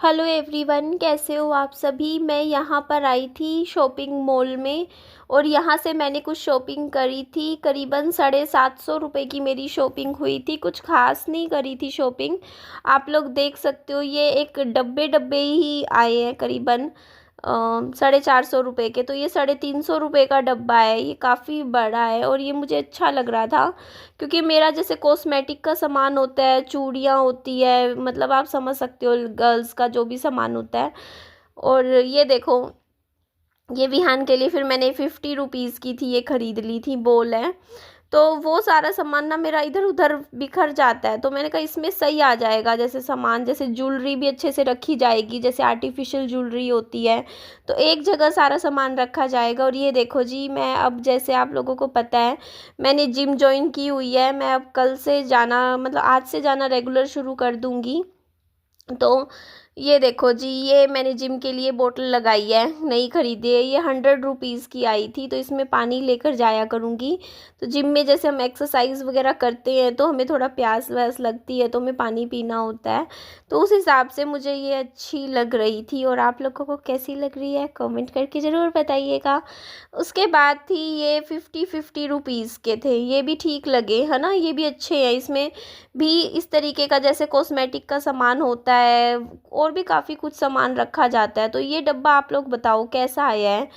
Hello everyone, कैसे हो आप सभी। मैं यहाँ पर आई थी शॉपिंग मॉल में और यहाँ से मैंने कुछ शॉपिंग करी थी। करीबन 750 रुपये की मेरी शॉपिंग हुई थी। कुछ खास नहीं करी थी शॉपिंग। आप लोग देख सकते हो, ये एक डब्बे डब्बे ही आए हैं करीबन 450 रुपये के। तो ये 350 रुपये का डब्बा है। ये काफ़ी बड़ा है और ये मुझे अच्छा लग रहा था क्योंकि मेरा जैसे कॉस्मेटिक का सामान होता है, चूड़ियाँ होती है, मतलब आप समझ सकते हो गर्ल्स का जो भी सामान होता है। और ये देखो, ये विहान के लिए फिर मैंने 50 रुपीज़ की थी, ये खरीद ली थी। बोल है तो वो सारा सामान ना मेरा इधर उधर बिखर जाता है, तो मैंने कहा इसमें सही आ जाएगा। जैसे सामान, जैसे ज्वेलरी भी अच्छे से रखी जाएगी, जैसे आर्टिफिशियल ज्वेलरी होती है, तो एक जगह सारा सामान रखा जाएगा। और ये देखो जी, मैं अब जैसे आप लोगों को पता है मैंने जिम ज्वाइन की हुई है। मैं अब कल से जाना, मतलब आज से जाना रेगुलर शुरू कर दूँगी। तो ये देखो जी, ये मैंने जिम के लिए बोतल लगाई है, नई खरीदी है। ये 100 रुपीज़ की आई थी, तो इसमें पानी लेकर जाया करूँगी। तो जिम में जैसे हम एक्सरसाइज वगैरह करते हैं तो हमें थोड़ा प्यास व्यास लगती है, तो हमें पानी पीना होता है। तो उस हिसाब से मुझे ये अच्छी लग रही थी। और आप लोगों को कैसी लग रही है कमेंट करके ज़रूर बताइएगा। उसके बाद थी ये 50-50 रुपीज़ के थे। ये भी ठीक लगे, है ना। ये भी अच्छे हैं। इसमें भी इस तरीके का जैसे कॉस्मेटिक का सामान होता है और भी काफ़ी कुछ सामान रखा जाता है। तो ये डब्बा आप लोग बताओ कैसा आया है,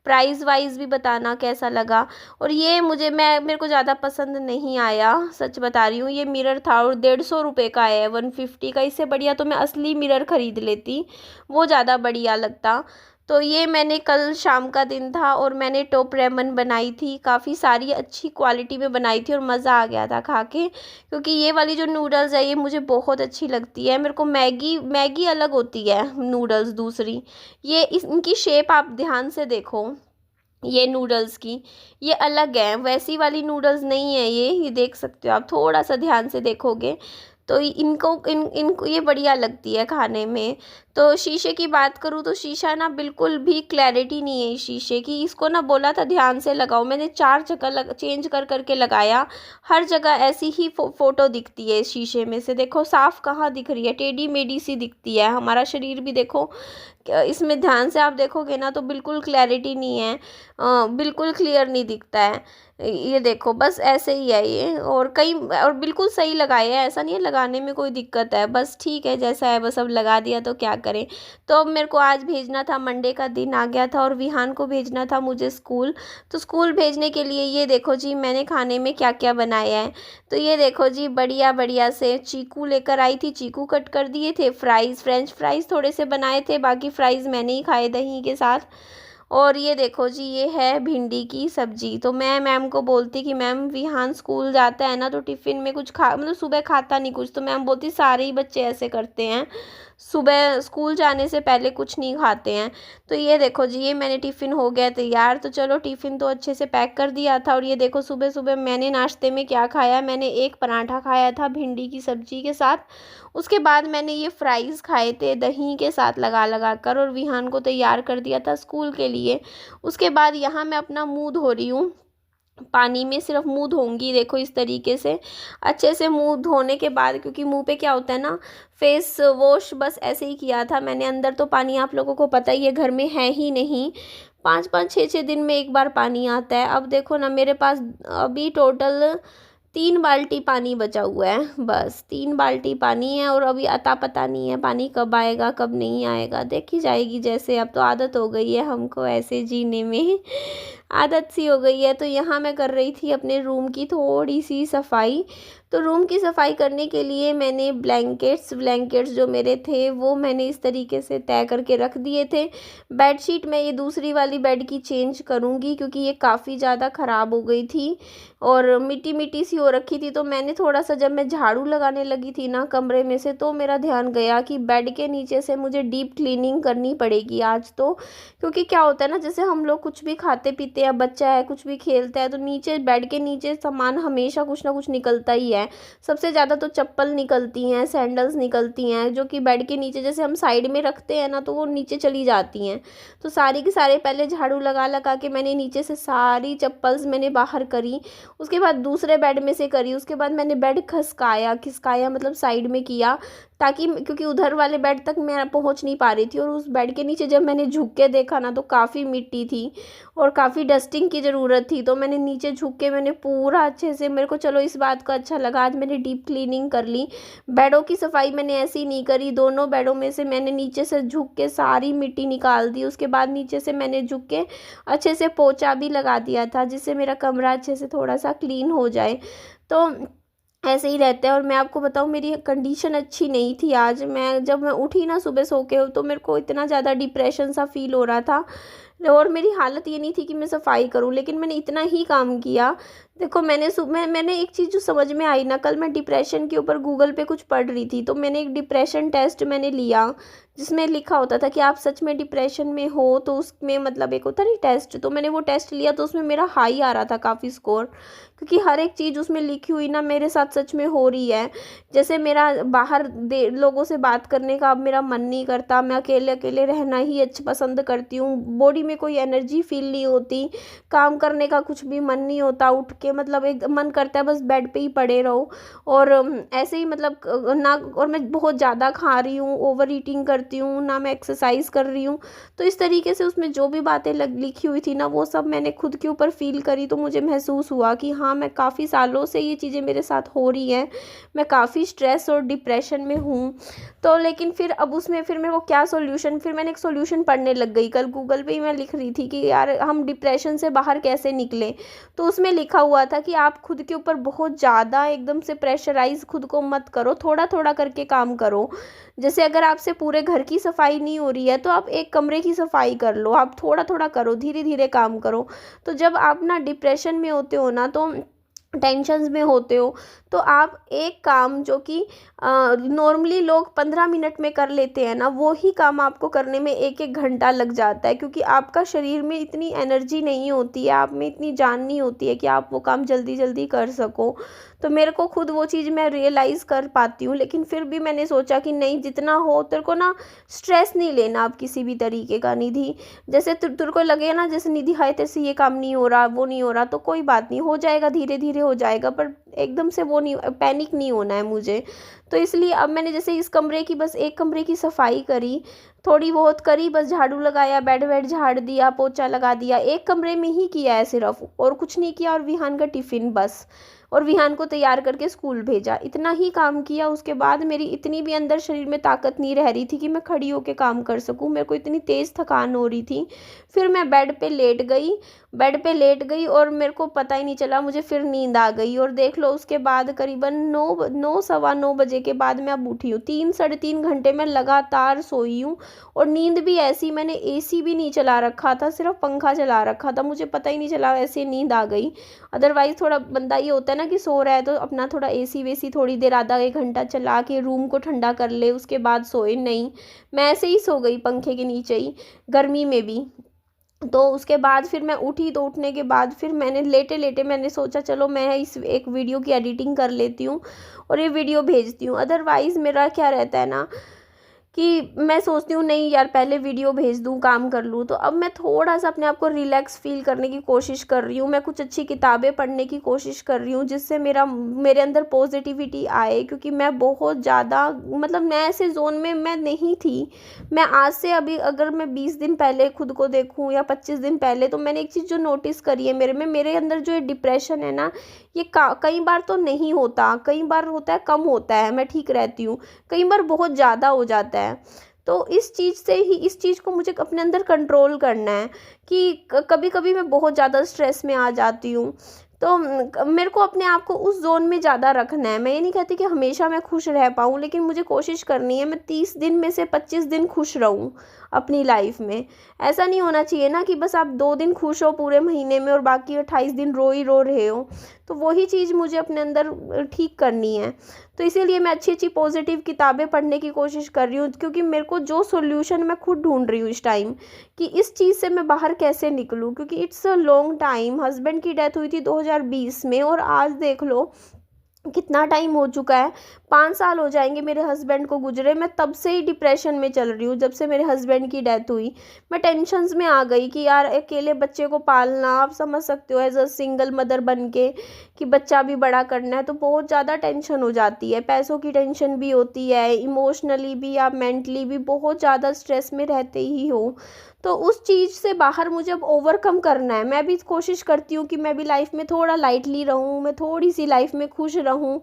प्राइस वाइज भी बताना कैसा लगा। और ये मेरे को ज़्यादा पसंद नहीं आया, सच बता रही हूँ। ये मिरर था और 150 रुपये का है, 150 का। इससे बढ़िया तो मैं असली मिरर खरीद लेती, वो ज़्यादा बढ़िया लगता। तो ये मैंने कल शाम का दिन था और मैंने टॉप रेमन बनाई थी, काफ़ी सारी अच्छी क्वालिटी में बनाई थी और मज़ा आ गया था खा के। क्योंकि ये वाली जो नूडल्स है ये मुझे बहुत अच्छी लगती है। मेरे को मैगी मैगी अलग होती है, नूडल्स दूसरी। ये इनकी शेप आप ध्यान से देखो, ये नूडल्स की ये अलग है, वैसी वाली नूडल्स नहीं है। ये देख सकते हो आप, थोड़ा सा ध्यान से देखोगे तो इनको इनको ये बढ़िया लगती है खाने में। तो शीशे की बात करूँ तो शीशा ना बिल्कुल भी क्लैरिटी नहीं है इस शीशे की। इसको ना बोला था ध्यान से लगाओ, मैंने 4 जगह चेंज कर करके लगाया। हर जगह ऐसी ही फ़ोटो दिखती है इस शीशे में से। देखो साफ कहाँ दिख रही है, टेढ़ी मेढ़ी सी दिखती है। हमारा शरीर भी देखो, इसमें ध्यान से आप देखोगे ना तो बिल्कुल क्लैरिटी नहीं है, बिल्कुल क्लियर नहीं दिखता है। ये देखो बस ऐसे ही है ये। और बिल्कुल सही लगाए है, ऐसा नहीं है लगाने में कोई दिक्कत है, बस ठीक है जैसा है, बस अब लगा दिया तो क्या करें। तो अब मेरे को आज भेजना था, मंडे का दिन आ गया था और विहान को भेजना था मुझे स्कूल। तो स्कूल भेजने के लिए ये देखो जी मैंने खाने में क्या क्या बनाया है। तो ये देखो जी, बढ़िया बढ़िया से चीकू लेकर आई थी, चीकू कट कर दिए थे। फ्रेंच फ्राइज़ थोड़े से बनाए थे, बाकी फ्राइज़ मैंने ही खाए दही के साथ। और ये देखो जी, ये है भिंडी की सब्जी। तो मैं मैम को बोलती कि मैम विहान स्कूल जाता है ना तो टिफ़िन में कुछ खा, मतलब सुबह खाता नहीं कुछ। तो मैम बोलती सारे ही बच्चे ऐसे करते हैं, सुबह स्कूल जाने से पहले कुछ नहीं खाते हैं। तो ये देखो जी, ये मैंने टिफ़िन हो गया तैयार। तो चलो टिफ़िन तो अच्छे से पैक कर दिया था। और ये देखो सुबह सुबह मैंने नाश्ते में क्या खाया, मैंने एक पराठा खाया था भिंडी की सब्जी के साथ। उसके बाद मैंने ये फ्राइज़ खाए थे दही के साथ लगा लगा कर, और विहान को तैयार कर दिया था स्कूल के लिए। उसके बाद यहाँ मैं अपना मुंह धो रही हूँ, पानी में सिर्फ मुंह धोऊंगी। देखो इस तरीके से अच्छे से मुंह धोने के बाद, क्योंकि मुंह पे क्या होता है ना, फेस वॉश बस ऐसे ही किया था मैंने। अंदर तो पानी आप लोगों को पता ही है घर में है ही नहीं, 5-5 6-6 दिन में एक बार पानी आता है। अब देखो ना, मेरे पास अभी टोटल 3 बाल्टी पानी बचा हुआ है, बस 3 बाल्टी पानी है। और अभी अता पता नहीं है पानी कब आएगा कब नहीं आएगा, देखी जाएगी जैसे। अब तो आदत हो गई है हमको ऐसे जीने में, आदत सी हो गई है। तो यहाँ मैं कर रही थी अपने रूम की थोड़ी सी सफाई। तो रूम की सफाई करने के लिए मैंने ब्लैंकेट्स जो मेरे थे वो मैंने इस तरीके से तय करके रख दिए थे। बेडशीट मैं ये दूसरी वाली बेड की चेंज करूँगी क्योंकि ये काफ़ी ज़्यादा ख़राब हो गई थी और मिट्टी मिट्टी सी हो रखी थी। तो मैंने थोड़ा सा, जब मैं झाड़ू लगाने लगी थी ना कमरे में से, तो मेरा ध्यान गया कि बेड के नीचे से मुझे डीप क्लीनिंग करनी पड़ेगी आज तो। क्योंकि क्या होता है ना, जैसे हम लोग कुछ भी खाते पीते हैं, बच्चा है कुछ भी खेलता है, तो नीचे बेड के नीचे सामान हमेशा कुछ ना कुछ निकलता ही है। सबसे ज़्यादा तो चप्पल निकलती हैं, सैंडल्स निकलती हैं, जो कि बेड के नीचे जैसे हम साइड में रखते हैं ना तो वो नीचे चली जाती हैं। तो सारी की सारे पहले झाड़ू लगा लगा के मैंने नीचे से सारी चप्पल्स मैंने बाहर करी। उसके बाद दूसरे बेड में से करी। उसके बाद मैंने बेड खिसकाया खिसकाया मतलब साइड में किया, ताकि क्योंकि उधर वाले बेड तक मैं पहुंच नहीं पा रही थी, और उस बेड के नीचे जब मैंने झुक के देखा ना तो काफ़ी मिट्टी थी और काफ़ी डस्टिंग की ज़रूरत थी। तो मैंने नीचे झुक के मैंने पूरा अच्छे से, मेरे को चलो इस बात का अच्छा लगा, आज मैंने डीप क्लीनिंग कर ली। बेडों की सफाई मैंने ऐसी नहीं करी, दोनों बेडों में से मैंने नीचे से झुक के सारी मिट्टी निकाल दी। उसके बाद नीचे से मैंने झुक के अच्छे से पोछा भी लगा दिया था, जिससे मेरा कमरा अच्छे से थोड़ा सा क्लीन हो जाए। तो ऐसे ही रहता है। और मैं आपको बताऊँ, मेरी कंडीशन अच्छी नहीं थी आज। जब मैं उठी ना सुबह सो के, तो मेरे को इतना ज़्यादा डिप्रेशन सा फील हो रहा था, और मेरी हालत ये नहीं थी कि मैं सफाई करूं, लेकिन मैंने इतना ही काम किया। देखो, मैंने एक चीज़ जो समझ में आई ना, कल मैं डिप्रेशन के ऊपर गूगल पे कुछ पढ़ रही थी, तो मैंने एक डिप्रेशन टेस्ट मैंने लिया, जिसमें लिखा होता था कि आप सच में डिप्रेशन में हो, तो उसमें मतलब एक होता नहीं टेस्ट, तो मैंने वो टेस्ट लिया, तो उसमें मेरा हाई आ रहा था काफ़ी स्कोर, क्योंकि हर एक चीज़ उसमें लिखी हुई ना मेरे साथ सच में हो रही है। जैसे मेरा बाहर लोगों से बात करने का अब मेरा मन नहीं करता, मैं अकेले अकेले रहना ही अच्छा पसंद करती हूँ, बॉडी में कोई एनर्जी फील नहीं होती, काम करने का कुछ भी मन नहीं होता, उठ के मतलब एक मन करता है बस बेड पे ही पड़े रहो। और ऐसे ही मतलब ना, और मैं बहुत ज़्यादा खा रही हूँ, ओवर ईटिंग करती हूँ, ना मैं एक्सरसाइज कर रही हूँ। तो इस तरीके से उसमें जो भी बातें लिखी हुई थी ना, वो सब मैंने खुद के ऊपर फील करी, तो मुझे महसूस हुआ कि हाँ, मैं काफ़ी सालों से ये चीज़ें मेरे साथ हो रही हैं, मैं काफ़ी स्ट्रेस और डिप्रेशन में हूँ। तो लेकिन फिर अब उसमें फिर मेरे को क्या सॉल्यूशन, फिर मैंने एक सॉल्यूशन पढ़ने लग गई। कल गूगल पे ही मैं लिख रही थी कि यार हम डिप्रेशन से बाहर कैसे निकलें। तो उसमें लिखा हुआ था कि आप खुद के ऊपर बहुत ज़्यादा एकदम से प्रेशराइज खुद को मत करो, थोड़ा थोड़ा करके काम करो। जैसे अगर आपसे पूरे घर की सफाई नहीं हो रही है, तो आप एक कमरे की सफाई कर लो, आप थोड़ा थोड़ा करो, धीरे धीरे काम करो। तो जब आप ना डिप्रेशन में होते हो ना, तो टेंशन्स में होते हो, तो आप एक काम जो कि नॉर्मली लोग 15 मिनट में कर लेते हैं ना, वो ही काम आपको करने में एक एक घंटा लग जाता है, क्योंकि आपका शरीर में इतनी एनर्जी नहीं होती है, आप में इतनी जान नहीं होती है कि आप वो काम जल्दी जल्दी कर सको। तो मेरे को खुद वो चीज़ मैं रियलाइज़ कर पाती हूँ, लेकिन फिर भी मैंने सोचा कि नहीं, जितना हो तेरे को ना स्ट्रेस नहीं लेना आप किसी भी तरीके का। निधि, जैसे तेरे को लगे ना, जैसे निधि हाय तेरे से ये काम नहीं हो रहा, वो नहीं हो रहा, तो कोई बात नहीं, हो जाएगा, धीरे धीरे हो जाएगा, पर एकदम से वो नहीं, पैनिक नहीं होना है मुझे। तो इसलिए अब मैंने जैसे इस कमरे की, बस एक कमरे की सफाई करी, थोड़ी बहुत करी, बस झाड़ू लगाया, बेड वेड झाड़ दिया, पोछा लगा दिया, एक कमरे में ही किया है सिर्फ, और कुछ नहीं किया। और विहान का टिफ़िन बस, और विहान को तैयार करके स्कूल भेजा, इतना ही काम किया। उसके बाद मेरी इतनी भी अंदर शरीर में ताकत नहीं रह रही थी कि मैं खड़ी होकर काम कर सकूं, मेरे को इतनी तेज़ थकान हो रही थी। फिर मैं बेड पे लेट गई और मेरे को पता ही नहीं चला, मुझे फिर नींद आ गई। और देख लो, उसके बाद करीबन 9 सवा 9 बजे के बाद मैं अब उठी हूँ, 3 साढ़े 3 घंटे मैं लगातार सोई हूँ। और नींद भी ऐसी, मैंने एसी भी नहीं चला रखा था, सिर्फ पंखा चला रखा था, मुझे पता ही नहीं चला, ऐसे नींद आ गई। अदरवाइज़ थोड़ा बंदा ये होता है ना कि सो रहा है तो अपना थोड़ा एसी वेसी थोड़ी देर, आधा एक घंटा चला के रूम को ठंडा कर ले, उसके बाद सोए। नहीं, मैं ऐसे ही सो गई पंखे के नीचे ही, गर्मी में भी। तो उसके बाद फिर मैं उठी, तो उठने के बाद फिर मैंने लेटे लेटे मैंने सोचा चलो मैं इस एक वीडियो की एडिटिंग कर लेती हूँ और ये वीडियो भेजती हूँ। अदरवाइज़ मेरा क्या रहता है ना कि मैं सोचती हूँ नहीं यार, पहले वीडियो भेज दूँ, काम कर लूँ। तो अब मैं थोड़ा सा अपने आप को रिलैक्स फील करने की कोशिश कर रही हूँ, मैं कुछ अच्छी किताबें पढ़ने की कोशिश कर रही हूँ, जिससे मेरे अंदर पॉजिटिविटी आए, क्योंकि मैं बहुत ज़्यादा मतलब मैं ऐसे जोन में मैं नहीं थी। मैं आज से अभी अगर मैं 20 दिन पहले खुद को देखूँ या 25 दिन पहले, तो मैंने एक चीज़ जो नोटिस करी है मेरे अंदर, जो ये डिप्रेशन है ना, ये कई बार तो नहीं होता, कई बार होता है, कम होता है, मैं ठीक रहती हूँ, कई बार बहुत ज़्यादा हो जाता है। तो इस चीज़ को मुझे अपने अंदर कंट्रोल करना है कि कभी कभी मैं बहुत ज़्यादा स्ट्रेस में आ जाती हूँ। तो मेरे को अपने आप को उस जोन में ज़्यादा रखना है। मैं ये नहीं कहती कि हमेशा मैं खुश रह पाऊँ, लेकिन मुझे कोशिश करनी है मैं 30 दिन में से 25 दिन खुश रहूँ अपनी लाइफ में। ऐसा नहीं होना चाहिए ना कि बस आप 2 दिन खुश हो पूरे महीने में और बाकी 28 दिन रो ही रो रहे हो। तो वही चीज़ मुझे अपने अंदर ठीक करनी है। तो इसीलिए मैं अच्छी अच्छी पॉजिटिव किताबें पढ़ने की कोशिश कर रही हूँ, क्योंकि मेरे को जो सॉल्यूशन मैं खुद ढूंढ रही हूँ इस टाइम, कि इस चीज़ से मैं बाहर कैसे निकलूँ, क्योंकि it's a long time. Husband की डेथ हुई थी 2020 में, और आज देख लो कितना टाइम हो चुका है, 5 साल हो जाएंगे मेरे हस्बैंड को गुजरे। मैं तब से ही डिप्रेशन में चल रही हूँ, जब से मेरे हस्बैंड की डेथ हुई। मैं टेंशन्स में आ गई कि यार अकेले बच्चे को पालना, आप समझ सकते हो एज अ सिंगल मदर बन के, कि बच्चा भी बड़ा करना है तो बहुत ज़्यादा टेंशन हो जाती है। पैसों की टेंशन भी होती है, इमोशनली भी, आप मेंटली भी बहुत ज़्यादा स्ट्रेस में रहते ही हो। तो उस चीज़ से बाहर मुझे अब ओवरकम करना है। मैं भी कोशिश करती हूँ कि मैं भी लाइफ में थोड़ा लाइटली रहूँ, मैं थोड़ी सी लाइफ में खुश रहूँ,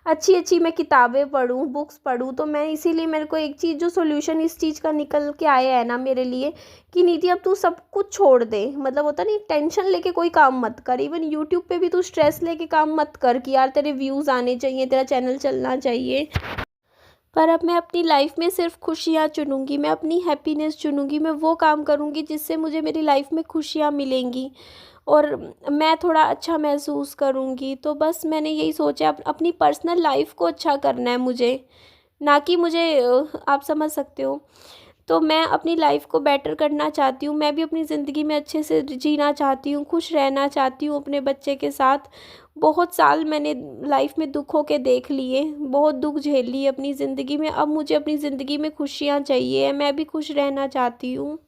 अच्छी अच्छी मैं किताबें पढूँ, बुक्स पढूँ। तो मैं इसीलिए, मेरे को एक चीज़ जो सॉल्यूशन इस चीज़ का निकल के आया है ना मेरे लिए, कि निधि अब तू सब कुछ छोड़ दे। मतलब होता नहीं, टेंशन लेके कोई काम मत कर। इवन यूट्यूब पे भी तू स्ट्रेस लेके काम मत कर कि यार तेरे व्यूज़ आने चाहिए, तेरा चैनल चलना चाहिए। पर अब मैं अपनी लाइफ में सिर्फ खुशियाँ चुनूँगी, मैं अपनी हैप्पीनेस चुनूँगी, मैं वो काम करूँगी जिससे मुझे मेरी लाइफ में खुशियाँ मिलेंगी और मैं थोड़ा अच्छा महसूस करूँगी। तो बस मैंने यही सोचा, अपनी पर्सनल लाइफ को अच्छा करना है मुझे, ना कि मुझे आप समझ सकते हो। तो मैं अपनी लाइफ को बेटर करना चाहती हूँ, मैं भी अपनी ज़िंदगी में अच्छे से जीना चाहती हूँ, खुश रहना चाहती हूँ अपने बच्चे के साथ। बहुत साल मैंने लाइफ में दुखों के देख लिए, बहुत दुख झेल लिए अपनी ज़िंदगी में। अब मुझे अपनी ज़िंदगी में खुशियाँ चाहिए, मैं भी खुश रहना चाहती हूँ।